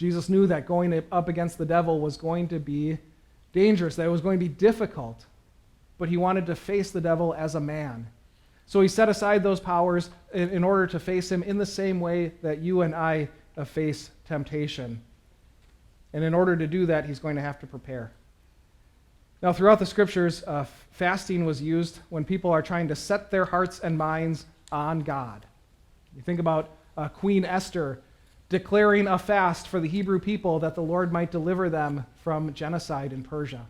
Jesus knew that going up against the devil was going to be dangerous, that it was going to be difficult, but he wanted to face the devil as a man. So he set aside those powers in order to face him in the same way that you and I face temptation. And in order to do that, he's going to have to prepare. Now, throughout the scriptures, fasting was used when people are trying to set their hearts and minds on God. You think about Queen Esther declaring a fast for the Hebrew people that the Lord might deliver them from genocide in Persia.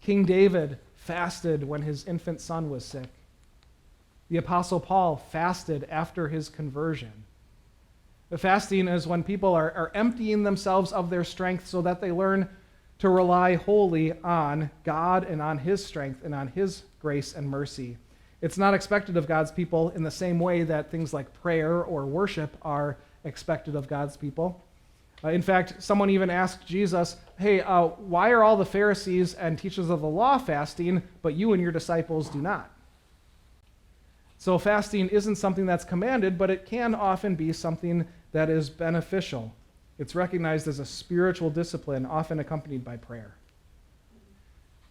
King David fasted when his infant son was sick. The Apostle Paul fasted after his conversion. The fasting is when people are emptying themselves of their strength so that they learn to rely wholly on God and on his strength and on his grace and mercy. It's not expected of God's people in the same way that things like prayer or worship are expected of God's people. In fact, someone even asked Jesus, hey, why are all the Pharisees and teachers of the law fasting, but you and your disciples do not? So fasting isn't something that's commanded, but it can often be something that is beneficial. It's recognized as a spiritual discipline, often accompanied by prayer.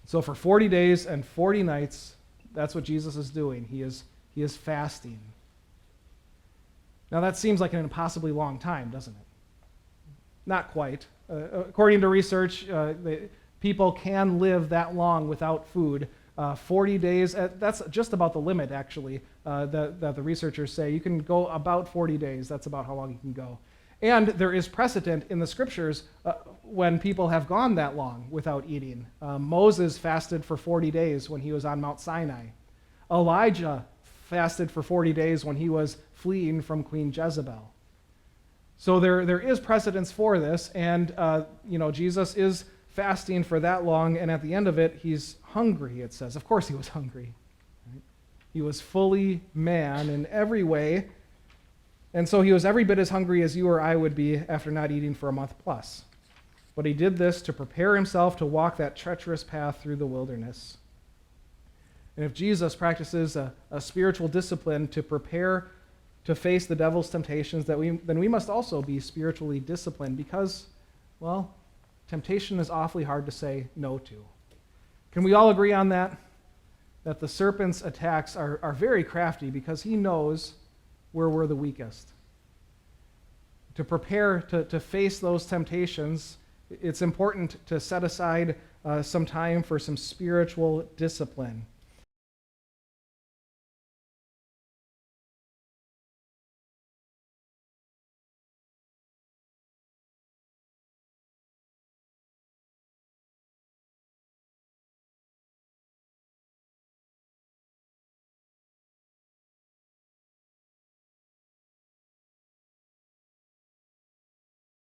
So for 40 days and 40 nights, that's what Jesus is doing. He is fasting. Now that seems like an impossibly long time, doesn't it? Not quite. According to research, people can live that long without food. 40 days, that's just about the limit, actually, that the researchers say. You can go about 40 days. That's about how long you can go. And there is precedent in the scriptures when people have gone that long without eating. Moses fasted for 40 days when he was on Mount Sinai. Elijah fasted for 40 days when he was fleeing from Queen Jezebel. So there is precedence for this, and Jesus is fasting for that long, and at the end of it, he's hungry, it says. Of course he was hungry. Right? He was fully man in every way, and so he was every bit as hungry as you or I would be after not eating for a month plus. But he did this to prepare himself to walk that treacherous path through the wilderness. And if Jesus practices a spiritual discipline to prepare to face the devil's temptations, then we must also be spiritually disciplined because, well, temptation is awfully hard to say no to. Can we all agree on that? That the serpent's attacks are very crafty because he knows where we're the weakest. To prepare to face those temptations, it's important to set aside some time for some spiritual discipline.